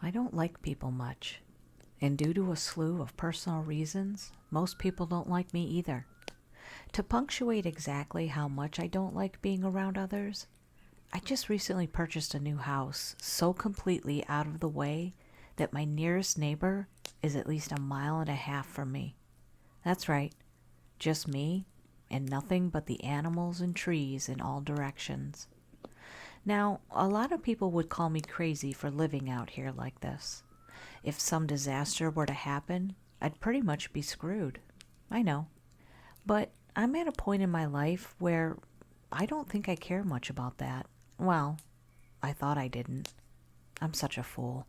I don't like people much, and due to a slew of personal reasons, most people don't like me either. To punctuate exactly how much I don't like being around others, I just recently purchased a new house so completely out of the way that my nearest neighbor is at least 1.5 miles from me. That's right, just me and nothing but the animals and trees in all directions. Now, a lot of people would call me crazy for living out here like this. If some disaster were to happen, I'd pretty much be screwed. I know. But I'm at a point in my life where I don't think I care much about that. Well, I thought I didn't. I'm such a fool.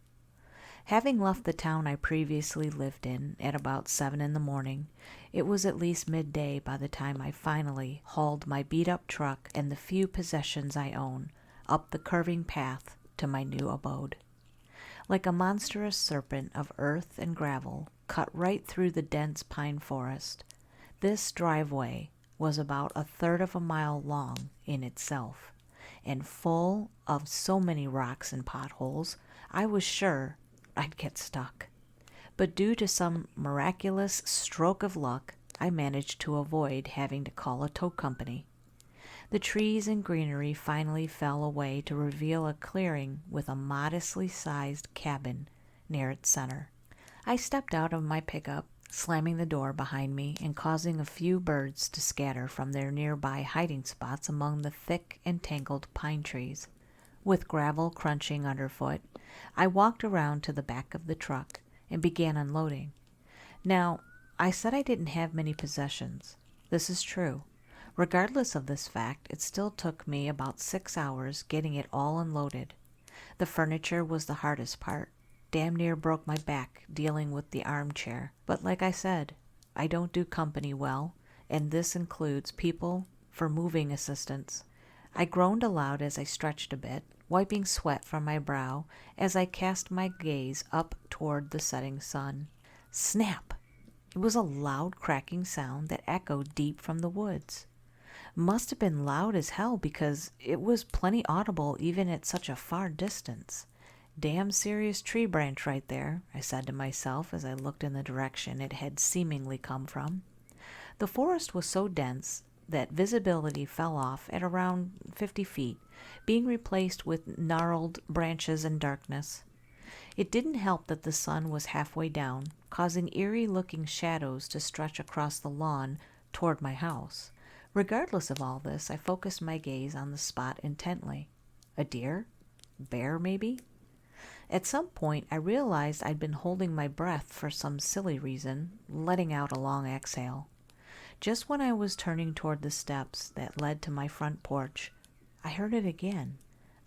Having left the town I previously lived in at about 7 in the morning, it was at least midday by the time I finally hauled my beat-up truck and the few possessions I own up the curving path to my new abode. Like a monstrous serpent of earth and gravel cut right through the dense pine forest, this driveway was about 1/3 of a mile long in itself, and full of so many rocks and potholes, I was sure I'd get stuck. But due to some miraculous stroke of luck, I managed to avoid having to call a tow company. The trees and greenery finally fell away to reveal a clearing with a modestly sized cabin near its center. I stepped out of my pickup, slamming the door behind me and causing a few birds to scatter from their nearby hiding spots among the thick and tangled pine trees. With gravel crunching underfoot, I walked around to the back of the truck and began unloading. Now, I said I didn't have many possessions. This is true. Regardless of this fact, it still took me about 6 hours getting it all unloaded. The furniture was the hardest part. Damn near broke my back dealing with the armchair. But like I said, I don't do company well, and this includes people for moving assistance. I groaned aloud as I stretched a bit, wiping sweat from my brow as I cast my gaze up toward the setting sun. Snap! It was a loud cracking sound that echoed deep from the woods. Must have been loud as hell because it was plenty audible even at such a far distance. Damn serious tree branch right there, I said to myself as I looked in the direction it had seemingly come from. The forest was so dense that visibility fell off at around 50 feet, being replaced with gnarled branches and darkness. It didn't help that the sun was halfway down, causing eerie-looking shadows to stretch across the lawn toward my house. Regardless of all this, I focused my gaze on the spot intently. A deer? Bear, maybe? At some point, I realized I'd been holding my breath for some silly reason, letting out a long exhale. Just when I was turning toward the steps that led to my front porch, I heard it again.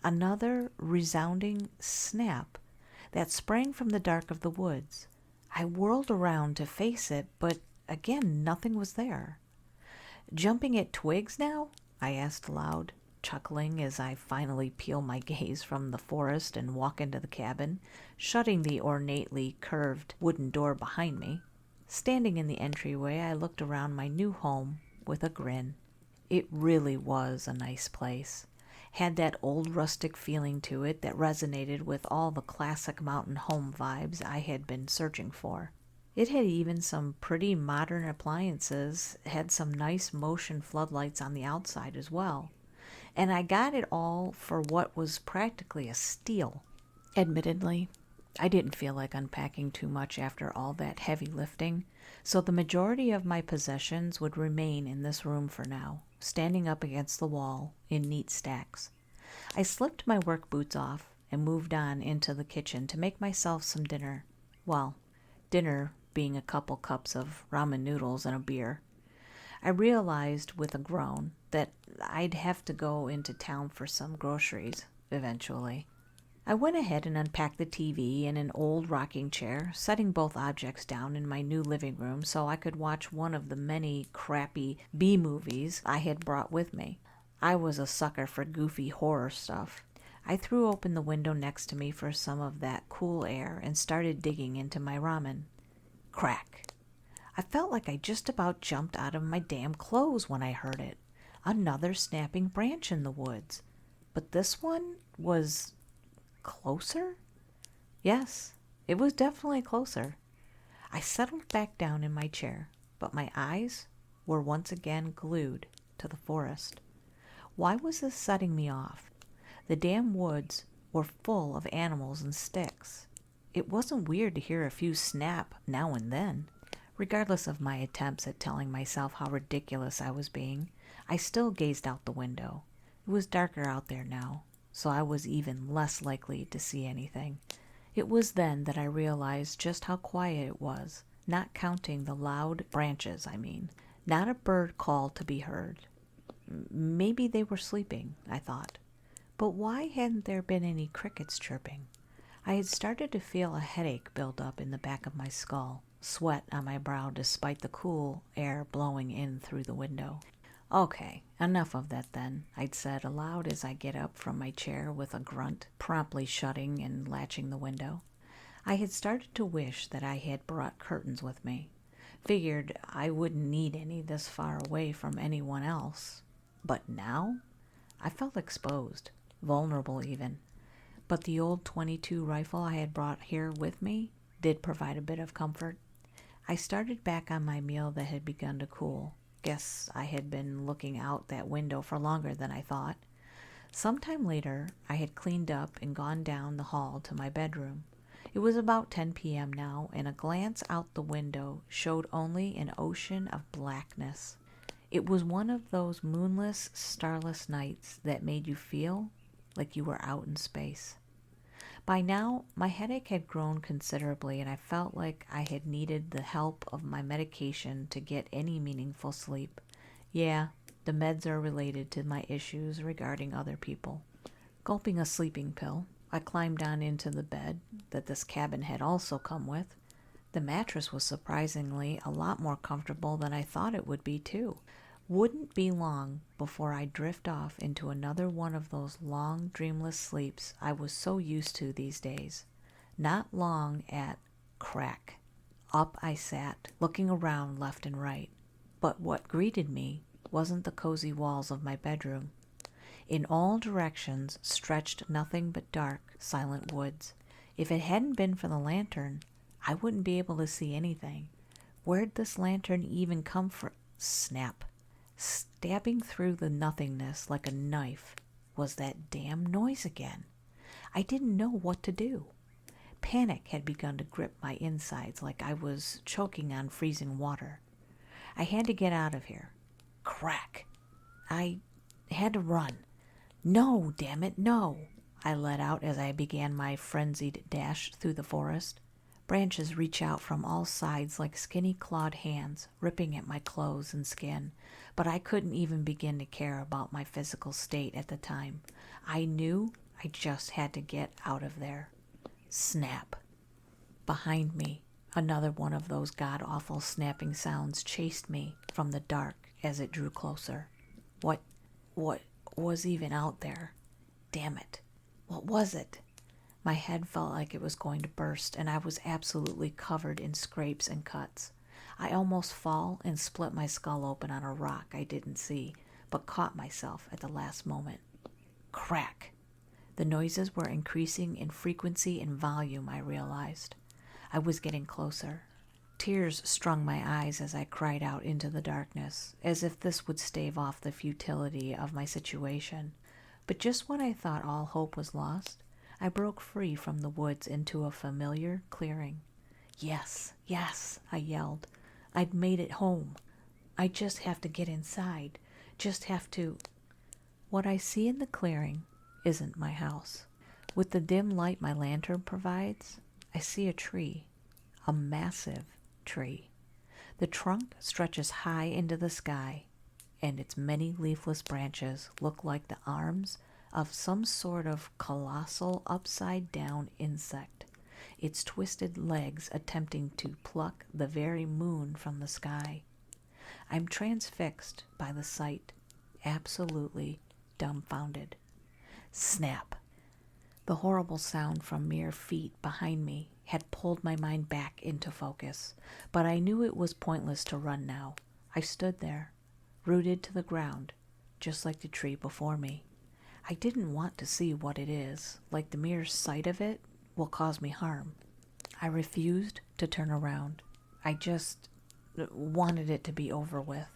Another resounding snap that sprang from the dark of the woods. I whirled around to face it, but again, nothing was there. Jumping at twigs now? I asked aloud, chuckling as I finally peel my gaze from the forest and walk into the cabin, shutting the ornately curved wooden door behind me. Standing in the entryway, I looked around my new home with a grin. It really was a nice place. Had that old rustic feeling to it that resonated with all the classic mountain home vibes I had been searching for. It had even some pretty modern appliances, had some nice motion floodlights on the outside as well. And I got it all for what was practically a steal. Admittedly, I didn't feel like unpacking too much after all that heavy lifting, so the majority of my possessions would remain in this room for now, standing up against the wall in neat stacks. I slipped my work boots off and moved on into the kitchen to make myself some dinner. Well, dinner being a couple cups of ramen noodles and a beer. I realized with a groan that I'd have to go into town for some groceries eventually. I went ahead and unpacked the TV and an old rocking chair, setting both objects down in my new living room so I could watch one of the many crappy B-movies I had brought with me. I was a sucker for goofy horror stuff. I threw open the window next to me for some of that cool air and started digging into my ramen. Crack. I felt like I just about jumped out of my damn clothes when I heard it. Another snapping branch in the woods. But this one was closer? Yes, it was definitely closer. I settled back down in my chair, but my eyes were once again glued to the forest. Why was this setting me off? The damn woods were full of animals and sticks. It wasn't weird to hear a few snap now and then. Regardless of my attempts at telling myself how ridiculous I was being, I still gazed out the window. It was darker out there now, so I was even less likely to see anything. It was then that I realized just how quiet it was, not counting the loud branches, I mean. Not a bird call to be heard. Maybe they were sleeping, I thought. But why hadn't there been any crickets chirping? I had started to feel a headache build up in the back of my skull, sweat on my brow despite the cool air blowing in through the window. Okay, enough of that then, I'd said aloud as I get up from my chair with a grunt, promptly shutting and latching the window. I had started to wish that I had brought curtains with me. Figured I wouldn't need any this far away from anyone else. But now? I felt exposed, vulnerable even. But the old .22 rifle I had brought here with me did provide a bit of comfort. I started back on my meal that had begun to cool. Guess I had been looking out that window for longer than I thought. Sometime later, I had cleaned up and gone down the hall to my bedroom. It was about 10 p.m. now, and a glance out the window showed only an ocean of blackness. It was one of those moonless, starless nights that made you feel like you were out in space. By now, my headache had grown considerably, and I felt like I had needed the help of my medication to get any meaningful sleep. Yeah, the meds are related to my issues regarding other people. Gulping a sleeping pill, I climbed on into the bed that this cabin had also come with. The mattress was surprisingly a lot more comfortable than I thought it would be, too. Wouldn't be long before I drift off into another one of those long, dreamless sleeps I was so used to these days. Not long at crack. Up I sat, looking around left and right. But what greeted me wasn't the cozy walls of my bedroom. In all directions stretched nothing but dark, silent woods. If it hadn't been for the lantern, I wouldn't be able to see anything. Where'd this lantern even come from? Snap. Stabbing through the nothingness like a knife was that damn noise again. I didn't know what to do. Panic had begun to grip my insides like I was choking on freezing water. I had to get out of here. Crack. I had to run. No, damn it, no, I let out as I began my frenzied dash through the forest. Branches reach out from all sides like skinny clawed hands, ripping at my clothes and skin, but I couldn't even begin to care about my physical state at the time. I knew I just had to get out of there. Snap. Behind me, another one of those god-awful snapping sounds chased me from the dark as it drew closer. What was even out there? Damn it. What was it? My head felt like it was going to burst, and I was absolutely covered in scrapes and cuts. I almost fall and split my skull open on a rock I didn't see, but caught myself at the last moment. Crack! The noises were increasing in frequency and volume, I realized. I was getting closer. Tears strung my eyes as I cried out into the darkness, as if this would stave off the futility of my situation. But just when I thought all hope was lost, I broke free from the woods into a familiar clearing. Yes, yes, I yelled. I'd made it home. I just have to get inside. Just have to... What I see in the clearing isn't my house. With the dim light my lantern provides, I see a tree. A massive tree. The trunk stretches high into the sky, and its many leafless branches look like the arms of some sort of colossal upside-down insect, its twisted legs attempting to pluck the very moon from the sky. I'm transfixed by the sight, absolutely dumbfounded. Snap! The horrible sound from mere feet behind me had pulled my mind back into focus, but I knew it was pointless to run now. I stood there, rooted to the ground, just like the tree before me. I didn't want to see what it is, like the mere sight of it will cause me harm. I refused to turn around. I just wanted it to be over with.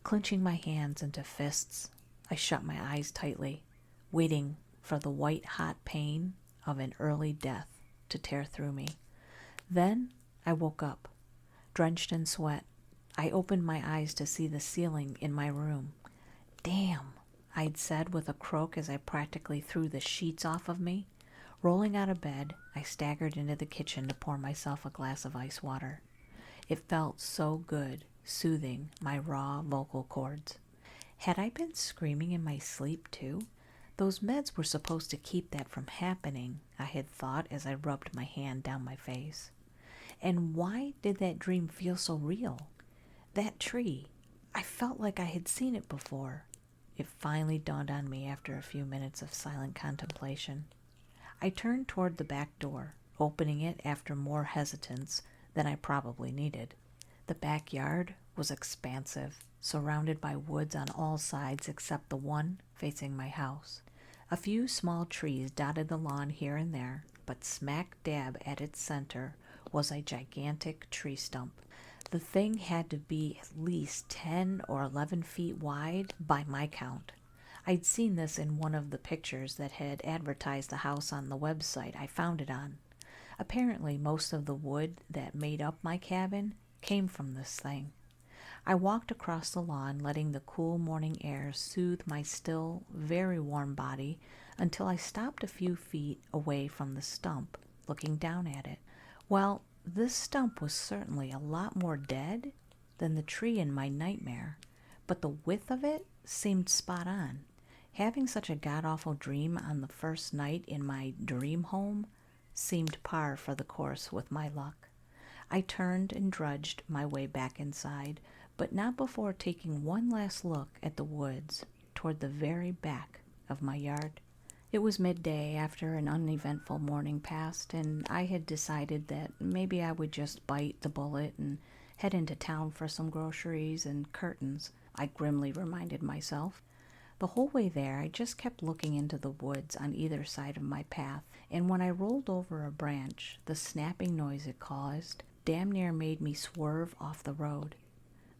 Clenching my hands into fists, I shut my eyes tightly, waiting for the white-hot pain of an early death to tear through me. Then I woke up, drenched in sweat. I opened my eyes to see the ceiling in my room. "Damn," I'd said with a croak as I practically threw the sheets off of me. Rolling out of bed, I staggered into the kitchen to pour myself a glass of ice water. It felt so good, soothing my raw vocal cords. Had I been screaming in my sleep too? Those meds were supposed to keep that from happening, I had thought as I rubbed my hand down my face. And why did that dream feel so real? That tree, I felt like I had seen it before. It finally dawned on me after a few minutes of silent contemplation. I turned toward the back door, opening it after more hesitance than I probably needed. The backyard was expansive, surrounded by woods on all sides except the one facing my house. A few small trees dotted the lawn here and there, but smack dab at its center was a gigantic tree stump. The thing had to be at least 10 or 11 feet wide by my count. I'd seen this in one of the pictures that had advertised the house on the website I found it on. Apparently, most of the wood that made up my cabin came from this thing. I walked across the lawn, letting the cool morning air soothe my still, very warm body until I stopped a few feet away from the stump, looking down at it. Well, this stump was certainly a lot more dead than the tree in my nightmare, but the width of it seemed spot on. Having such a god-awful dream on the first night in my dream home seemed par for the course with my luck. I turned and drudged my way back inside, but not before taking one last look at the woods toward the very back of my yard. It was midday after an uneventful morning passed, and I had decided that maybe I would just bite the bullet and head into town for some groceries and curtains, I grimly reminded myself. The whole way there, I just kept looking into the woods on either side of my path, and when I rolled over a branch, the snapping noise it caused damn near made me swerve off the road.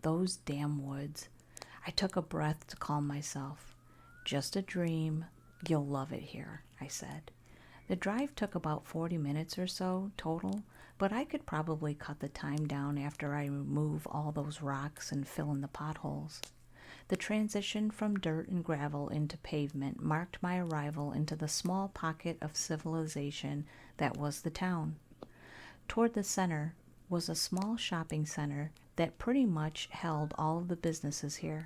Those damn woods. I took a breath to calm myself. "Just a dream. You'll love it here," I said. The drive took about 40 minutes or so total, but I could probably cut the time down after I remove all those rocks and fill in the potholes. The transition from dirt and gravel into pavement marked my arrival into the small pocket of civilization that was the town. Toward the center was a small shopping center that pretty much held all of the businesses here.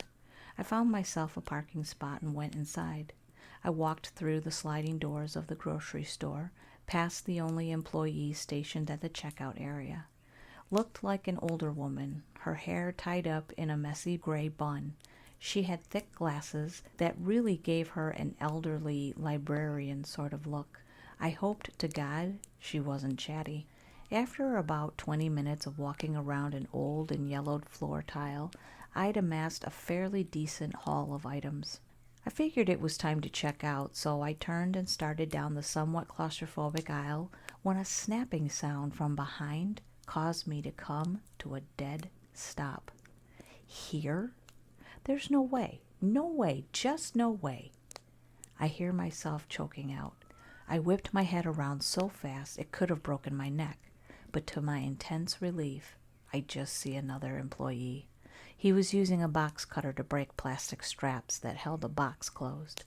I found myself a parking spot and went inside. I walked through the sliding doors of the grocery store, past the only employee stationed at the checkout area. Looked like an older woman, her hair tied up in a messy gray bun. She had thick glasses that really gave her an elderly librarian sort of look. I hoped to God she wasn't chatty. After about 20 minutes of walking around an old and yellowed floor tile, I'd amassed a fairly decent haul of items. I figured it was time to check out, so I turned and started down the somewhat claustrophobic aisle when a snapping sound from behind caused me to come to a dead stop. Here? There's no way, just no way. I hear myself choking out. I whipped my head around so fast it could have broken my neck, but to my intense relief, I just see another employee. He was using a box cutter to break plastic straps that held a box closed.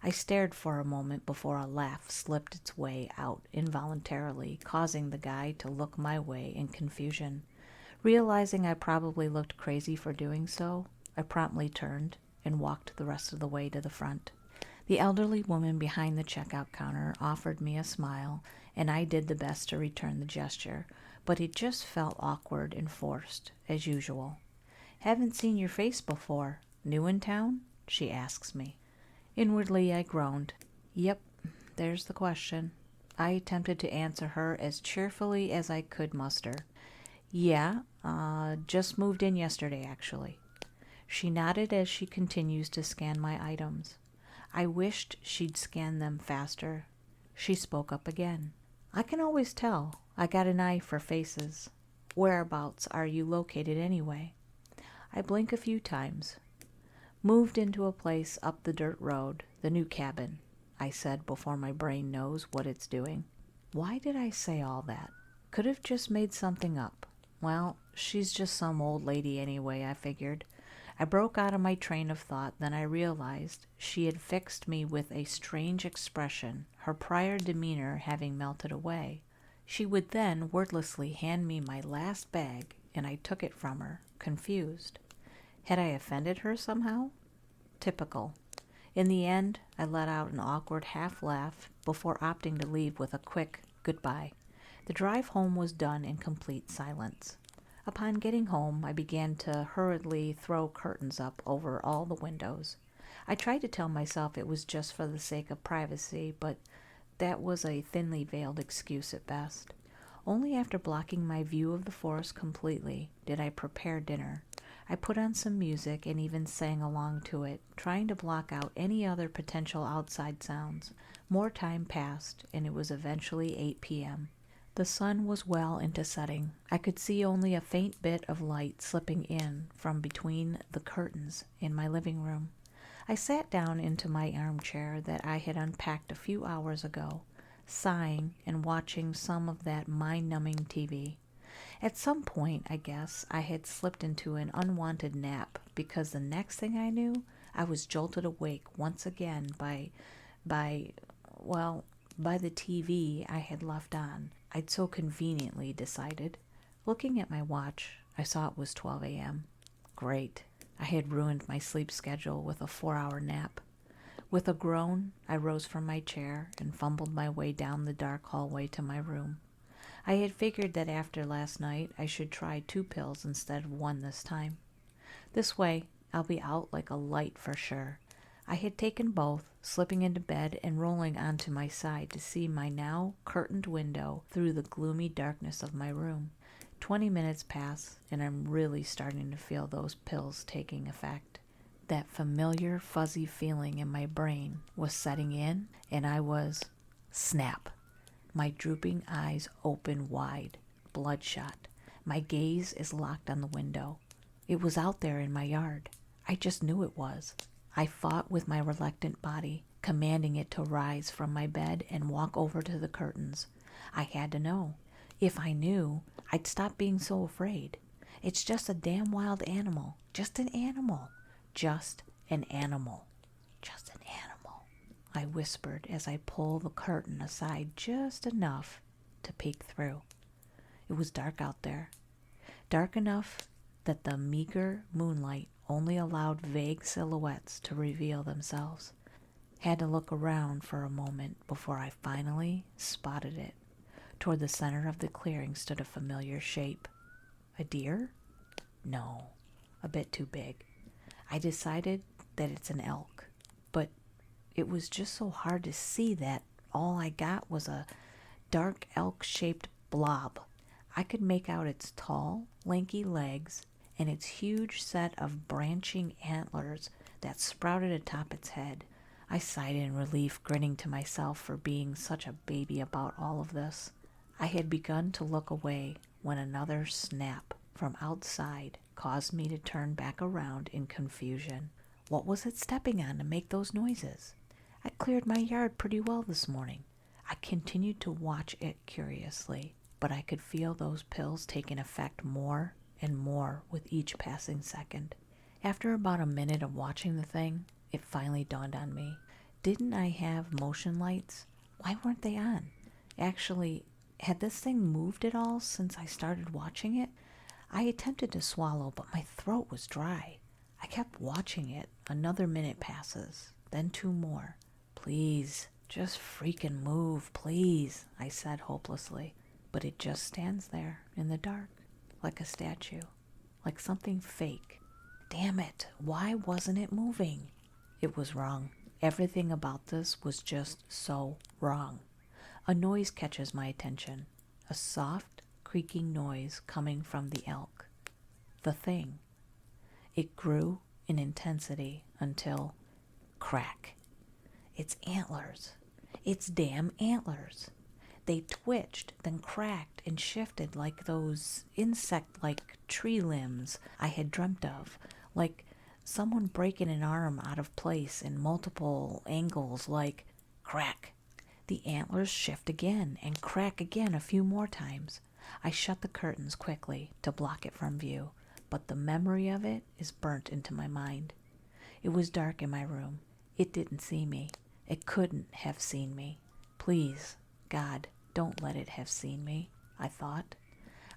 I stared for a moment before a laugh slipped its way out involuntarily, causing the guy to look my way in confusion. Realizing I probably looked crazy for doing so, I promptly turned and walked the rest of the way to the front. The elderly woman behind the checkout counter offered me a smile, and I did the best to return the gesture, but it just felt awkward and forced, as usual. "Haven't seen your face before. New in town?" she asks me. Inwardly, I groaned. Yep, there's the question. I attempted to answer her as cheerfully as I could muster. Yeah, just moved in yesterday, actually. She nodded as she continues to scan my items. I wished she'd scan them faster. She spoke up again. I can always tell. I got an eye for faces. Whereabouts are you located anyway? I blink a few times. Moved into a place up the dirt road, the new cabin, I said before my brain knows what it's doing. Why did I say all that? Could have just made something up. Well, she's just some old lady anyway, I figured. I broke out of my train of thought, then I realized she had fixed me with a strange expression, her prior demeanor having melted away. She would then wordlessly hand me my last bag, and I took it from her, confused. Had I offended her somehow? Typical. In the end, I let out an awkward half laugh before opting to leave with a quick goodbye. The drive home was done in complete silence. Upon getting home, I began to hurriedly throw curtains up over all the windows. I tried to tell myself it was just for the sake of privacy, but that was a thinly veiled excuse at best. Only after blocking my view of the forest completely did I prepare dinner. I put on some music and even sang along to it, trying to block out any other potential outside sounds. More time passed, and it was eventually 8 p.m. The sun was well into setting. I could see only a faint bit of light slipping in from between the curtains in my living room. I sat down into my armchair that I had unpacked a few hours ago, sighing and watching some of that mind-numbing TV. At some point, I guess, I had slipped into an unwanted nap because the next thing I knew, I was jolted awake once again by the TV I had left on. I'd so conveniently decided. Looking at my watch, I saw it was 12 a.m. Great. I had ruined my sleep schedule with a 4-hour nap. With a groan, I rose from my chair and fumbled my way down the dark hallway to my room. I had figured that after last night, I should try 2 pills instead of 1 this time. This way, I'll be out like a light for sure. I had taken both, slipping into bed and rolling onto my side to see my now curtained window through the gloomy darkness of my room. 20 minutes pass, and I'm really starting to feel those pills taking effect. That familiar fuzzy feeling in my brain was setting in, and I was snap. My drooping eyes open wide, bloodshot. My gaze is locked on the window. It was out there in my yard. I just knew it was. I fought with my reluctant body, commanding it to rise from my bed and walk over to the curtains. I had to know. If I knew, I'd stop being so afraid. It's just a damn wild animal. Just an animal. Just an animal. Just an animal, I whispered as I pulled the curtain aside just enough to peek through. It was dark out there. Dark enough that the meager moonlight only allowed vague silhouettes to reveal themselves. Had to look around for a moment before I finally spotted it. Toward the center of the clearing stood a familiar shape. A deer? No, a bit too big. I decided that it's an elk, but it was just so hard to see that all I got was a dark elk-shaped blob. I could make out its tall, lanky legs and its huge set of branching antlers that sprouted atop its head. I sighed in relief, grinning to myself for being such a baby about all of this. I had begun to look away when another snap from outside caused me to turn back around in confusion. What was it stepping on to make those noises? I cleared my yard pretty well this morning. I continued to watch it curiously, but I could feel those pills taking effect more and more with each passing second. After about a minute of watching the thing, it finally dawned on me. Didn't I have motion lights? Why weren't they on? Actually, had this thing moved at all since I started watching it? I attempted to swallow, but my throat was dry. I kept watching it. Another minute passes, then 2 more. Please, just freaking move, please, I said hopelessly. But it just stands there in the dark, like a statue, like something fake. Damn it, why wasn't it moving? It was wrong. Everything about this was just so wrong. A noise catches my attention, a soft, creaking noise coming from the elk. The thing. It grew in intensity until crack. Its antlers. Its damn antlers. They twitched, then cracked and shifted like those insect-like tree limbs I had dreamt of, like someone breaking an arm out of place in multiple angles, like crack. The antlers shift again and crack again a few more times. I shut the curtains quickly to block it from view, but the memory of it is burnt into my mind. It was dark in my room. It didn't see me. It couldn't have seen me. Please, God, don't let it have seen me, I thought.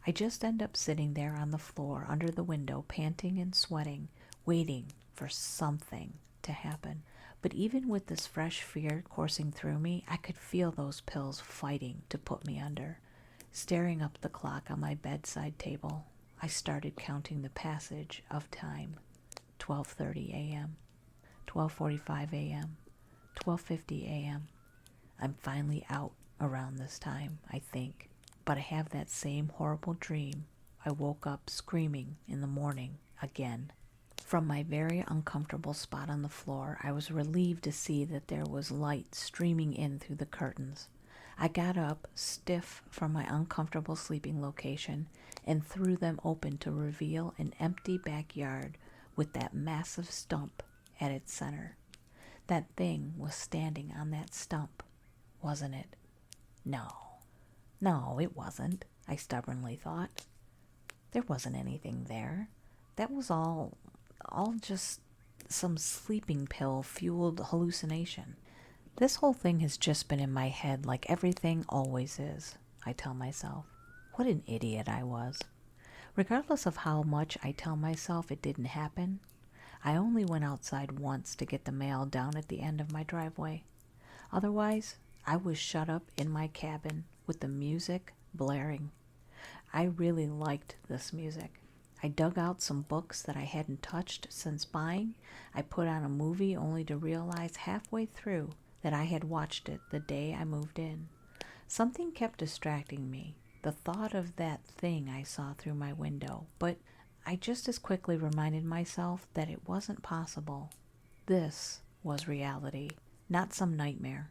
I just end up sitting there on the floor under the window, panting and sweating, waiting for something to happen. But even with this fresh fear coursing through me, I could feel those pills fighting to put me under. Staring up at the clock on my bedside table, I started counting the passage of time. 12:30 a.m., 12:45 a.m., 12:50 a.m. I'm finally out around this time, I think. But I have that same horrible dream. I woke up screaming in the morning again. From my very uncomfortable spot on the floor, I was relieved to see that there was light streaming in through the curtains. I got up, stiff from my uncomfortable sleeping location, and threw them open to reveal an empty backyard with that massive stump at its center. That thing was standing on that stump, wasn't it? No, it wasn't, I stubbornly thought. There wasn't anything there. That was all just some sleeping pill-fueled hallucination. This whole thing has just been in my head like everything always is, I tell myself. What an idiot I was. Regardless of how much I tell myself it didn't happen, I only went outside once to get the mail down at the end of my driveway. Otherwise, I was shut up in my cabin with the music blaring. I really liked this music. I dug out some books that I hadn't touched since buying. I put on a movie only to realize halfway through that I had watched it the day I moved in. Something kept distracting me, the thought of that thing I saw through my window, but I just as quickly reminded myself that it wasn't possible. This was reality, not some nightmare.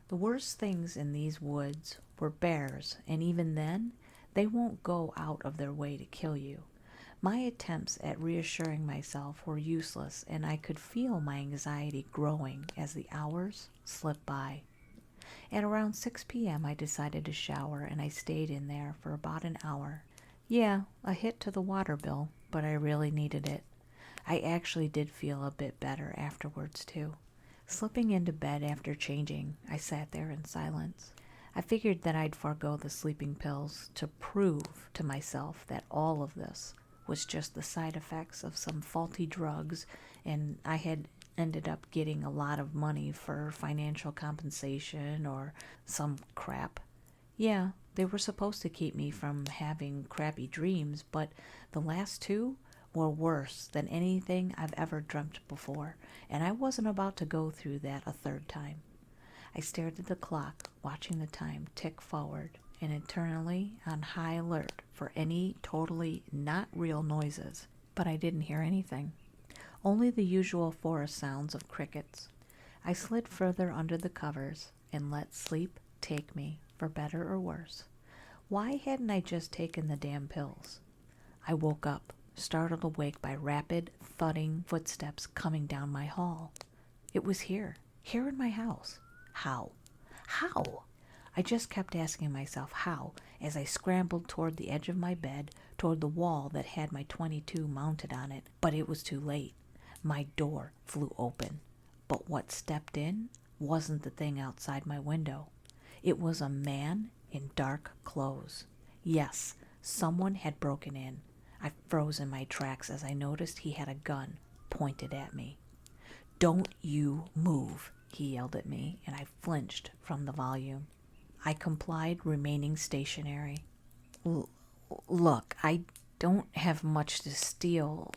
The worst things in these woods were bears, and even then, they won't go out of their way to kill you. My attempts at reassuring myself were useless, and I could feel my anxiety growing as the hours slipped by. At around 6 p.m., I decided to shower, and I stayed in there for about an hour. Yeah, a hit to the water bill, but I really needed it. I actually did feel a bit better afterwards, too. Slipping into bed after changing, I sat there in silence. I figured that I'd forego the sleeping pills to prove to myself that all of this was just the side effects of some faulty drugs, and I had ended up getting a lot of money for financial compensation or some crap. Yeah, they were supposed to keep me from having crappy dreams, but the last two were worse than anything I've ever dreamt before, and I wasn't about to go through that a third time. I stared at the clock, watching the time tick forward, and internally on high alert for any totally not real noises. But I didn't hear anything. Only the usual forest sounds of crickets. I slid further under the covers and let sleep take me, for better or worse. Why hadn't I just taken the damn pills? I woke up, startled awake by rapid, thudding footsteps coming down my hall. It was here in my house. How? I just kept asking myself how, as I scrambled toward the edge of my bed, toward the wall that had my .22 mounted on it. But it was too late. My door flew open. But what stepped in wasn't the thing outside my window. It was a man in dark clothes. Yes, someone had broken in. I froze in my tracks as I noticed he had a gun pointed at me. "Don't you move," he yelled at me, and I flinched from the volume. I complied, remaining stationary. Look, I don't have much to steal.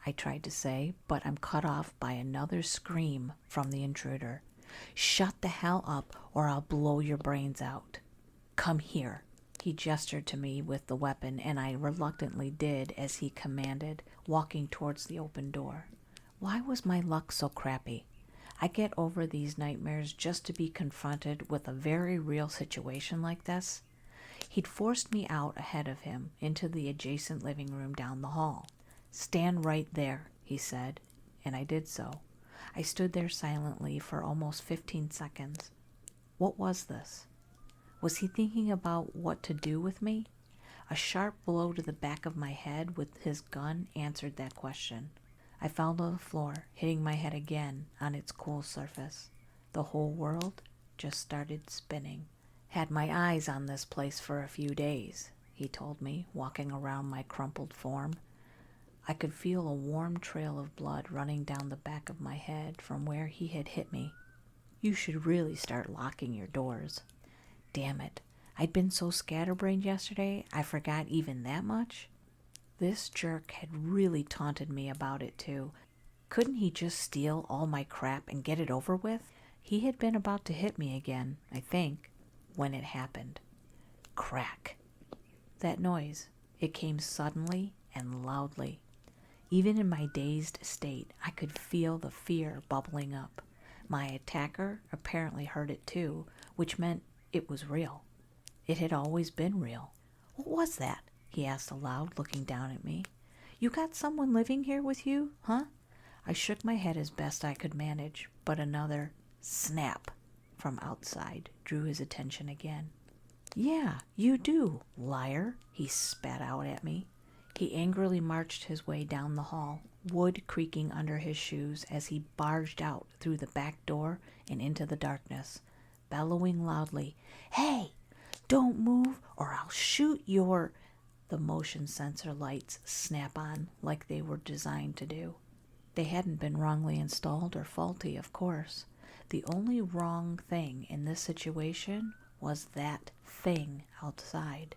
I tried to say, but I'm cut off by another scream from the intruder. "Shut the hell up, or I'll blow your brains out. Come here." He gestured to me with the weapon, and I reluctantly did as he commanded, walking towards the open door. Why was my luck so crappy? I get over these nightmares just to be confronted with a very real situation like this. He'd forced me out ahead of him into the adjacent living room down the hall. "Stand right there," he said, and I did so. I stood there silently for almost 15 seconds. What was this? Was he thinking about what to do with me? A sharp blow to the back of my head with his gun answered that question. I fell to the floor, hitting my head again on its cool surface. The whole world just started spinning. "Had my eyes on this place for a few days," he told me, walking around my crumpled form. I could feel a warm trail of blood running down the back of my head from where he had hit me. "You should really start locking your doors." Damn it, I'd been so scatterbrained yesterday I forgot even that much. This jerk had really taunted me about it too. Couldn't he just steal all my crap and get it over with? He had been about to hit me again, I think, when it happened. Crack. That noise, it came suddenly and loudly. Even in my dazed state, I could feel the fear bubbling up. My attacker apparently heard it too, which meant it was real. It had always been real. "What was that?" he asked aloud, looking down at me. "You got someone living here with you, huh?" I shook my head as best I could manage, but another snap from outside drew his attention again. "Yeah, you do, liar," he spat out at me. He angrily marched his way down the hall, wood creaking under his shoes as he barged out through the back door and into the darkness, bellowing loudly, "Hey, don't move or I'll shoot your—" The motion sensor lights snap on like they were designed to do. They hadn't been wrongly installed or faulty, of course. The only wrong thing in this situation was that thing outside.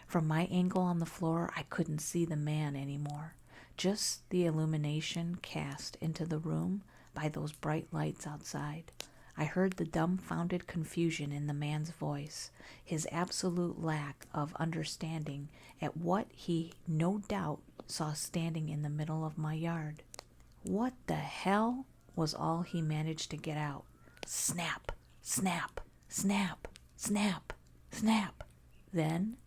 From my angle on the floor, I couldn't see the man anymore, just the illumination cast into the room by those bright lights outside. I heard the dumbfounded confusion in the man's voice, his absolute lack of understanding at what he no doubt saw standing in the middle of my yard. "What the hell?" was all he managed to get out. Snap, snap, snap, snap, snap. Then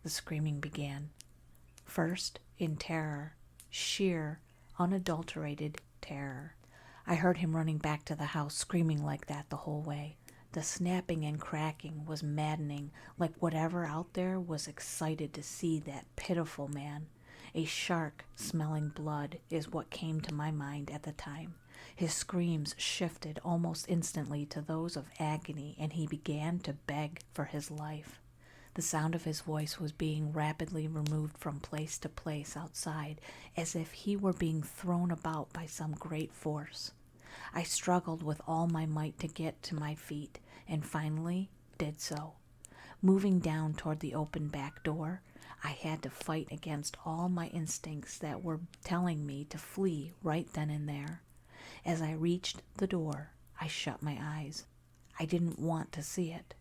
the screaming began. First in terror, sheer, unadulterated terror. I heard him running back to the house, screaming like that the whole way. The snapping and cracking was maddening, like whatever out there was excited to see that pitiful man. A shark smelling blood is what came to my mind at the time. His screams shifted almost instantly to those of agony, and he began to beg for his life. The sound of his voice was being rapidly removed from place to place outside, as if he were being thrown about by some great force. I struggled with all my might to get to my feet, and finally did so. Moving down toward the open back door, I had to fight against all my instincts that were telling me to flee right then and there. As I reached the door, I shut my eyes. I didn't want to see it.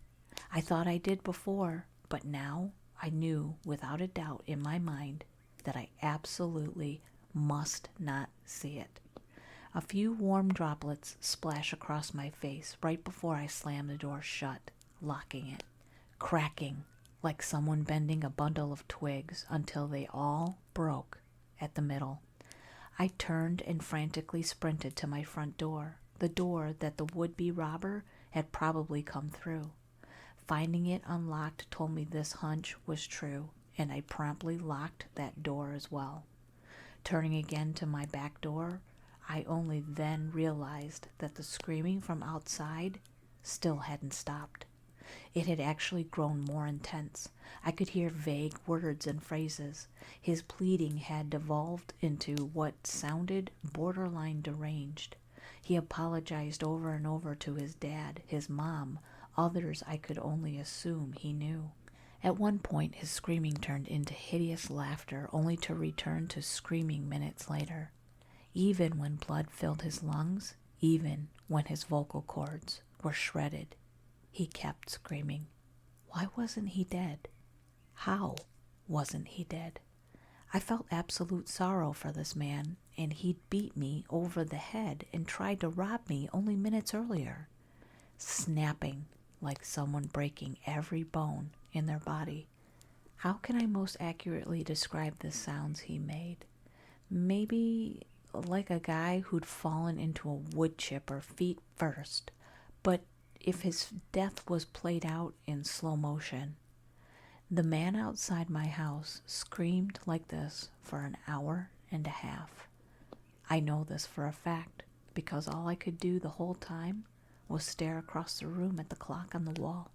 I thought I did before, but now I knew without a doubt in my mind that I absolutely must not see it. A few warm droplets splash across my face right before I slam the door shut, locking it, cracking like someone bending a bundle of twigs until they all broke at the middle. I turned and frantically sprinted to my front door, the door that the would-be robber had probably come through. Finding it unlocked told me this hunch was true, and I promptly locked that door as well. Turning again to my back door, I only then realized that the screaming from outside still hadn't stopped. It had actually grown more intense. I could hear vague words and phrases. His pleading had devolved into what sounded borderline deranged. He apologized over and over to his dad, his mom, others I could only assume he knew. At one point, his screaming turned into hideous laughter, only to return to screaming minutes later. Even when blood filled his lungs, even when his vocal cords were shredded, he kept screaming. Why wasn't he dead? How wasn't he dead? I felt absolute sorrow for this man, and he'd beat me over the head and tried to rob me only minutes earlier, snapping like someone breaking every bone in their body. How can I most accurately describe the sounds he made? Maybe like a guy who'd fallen into a wood chipper feet first, but if his death was played out in slow motion. The man outside my house screamed like this for an hour and a half. I know this for a fact because all I could do the whole time was stare across the room at the clock on the wall.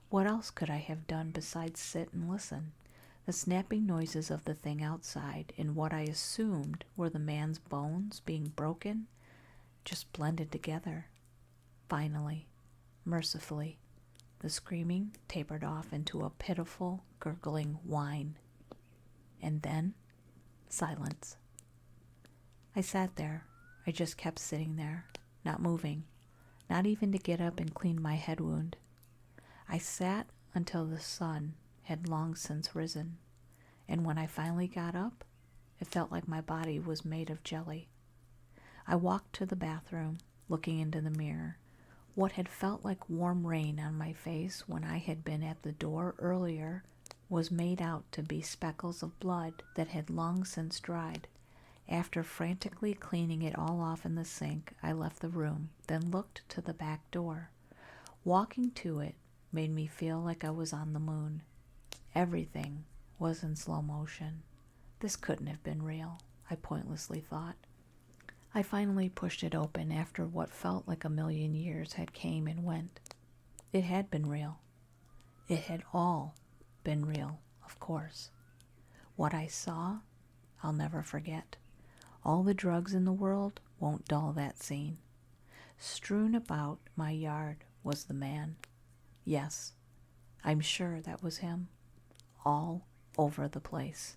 What else could I have done besides sit and listen? The snapping noises of the thing outside and what I assumed were the man's bones being broken just blended together. Finally, mercifully, the screaming tapered off into a pitiful, gurgling whine. And then, silence. I sat there. I just kept sitting there, not moving, not even to get up and clean my head wound. I sat until the sun had long since risen, and when I finally got up, it felt like my body was made of jelly. I walked to the bathroom, looking into the mirror. What had felt like warm rain on my face when I had been at the door earlier was made out to be speckles of blood that had long since dried. After frantically cleaning it all off in the sink, I left the room, then looked to the back door. Walking to it made me feel like I was on the moon. Everything was in slow motion. This couldn't have been real, I pointlessly thought. I finally pushed it open after what felt like a million years had came and went. It had been real. It had all been real, of course. What I saw, I'll never forget. All the drugs in the world won't dull that scene. Strewn about my yard was the man. Yes, I'm sure that was him. All over the place.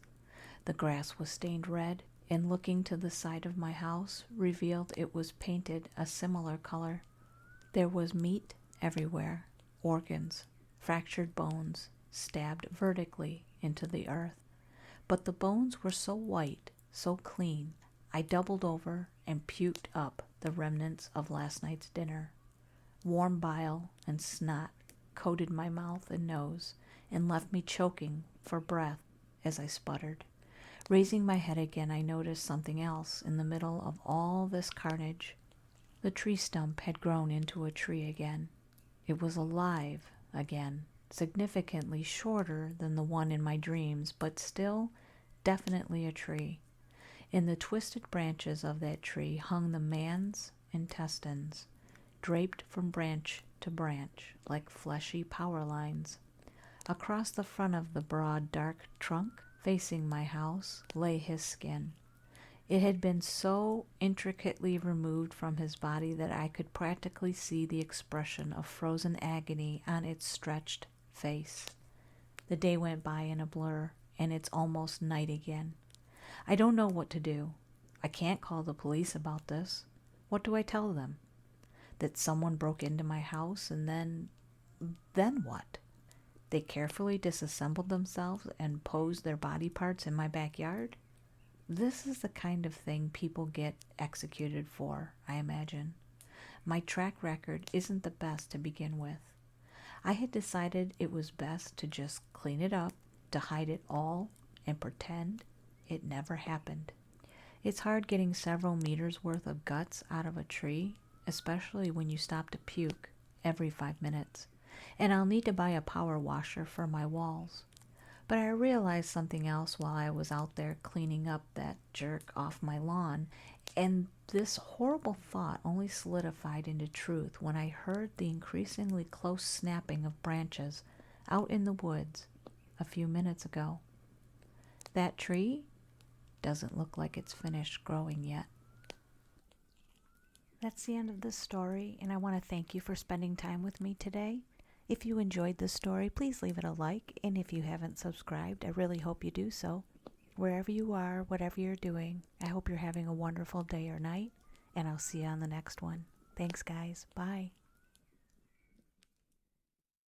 The grass was stained red, and looking to the side of my house revealed it was painted a similar color. There was meat everywhere, organs, fractured bones, stabbed vertically into the earth. But the bones were so white, so clean, I doubled over and puked up the remnants of last night's dinner. Warm bile and snot coated my mouth and nose and left me choking for breath as I sputtered. Raising my head again, I noticed something else in the middle of all this carnage. The tree stump had grown into a tree again. It was alive again, significantly shorter than the one in my dreams, but still definitely a tree. In the twisted branches of that tree hung the man's intestines, draped from branch to branch like fleshy power lines. Across the front of the broad, dark trunk facing my house lay his skin. It had been so intricately removed from his body that I could practically see the expression of frozen agony on its stretched face. The day went by in a blur, and it's almost night again. I don't know what to do. I can't call the police about this. What do I tell them? That someone broke into my house and then what? They carefully disassembled themselves and posed their body parts in my backyard? This is the kind of thing people get executed for, I imagine. My track record isn't the best to begin with. I had decided it was best to just clean it up, to hide it all, and pretend it never happened. It's hard getting several meters worth of guts out of a tree, especially when you stop to puke every 5 minutes. And I'll need to buy a power washer for my walls. But I realized something else while I was out there cleaning up that jerk off my lawn, and this horrible thought only solidified into truth when I heard the increasingly close snapping of branches out in the woods a few minutes ago. That tree doesn't look like it's finished growing yet. That's the end of this story, and I want to thank you for spending time with me today. If you enjoyed this story, please leave it a like, and if you haven't subscribed, I really hope you do so. Wherever you are, whatever you're doing, I hope you're having a wonderful day or night, and I'll see you on the next one. Thanks, guys. Bye.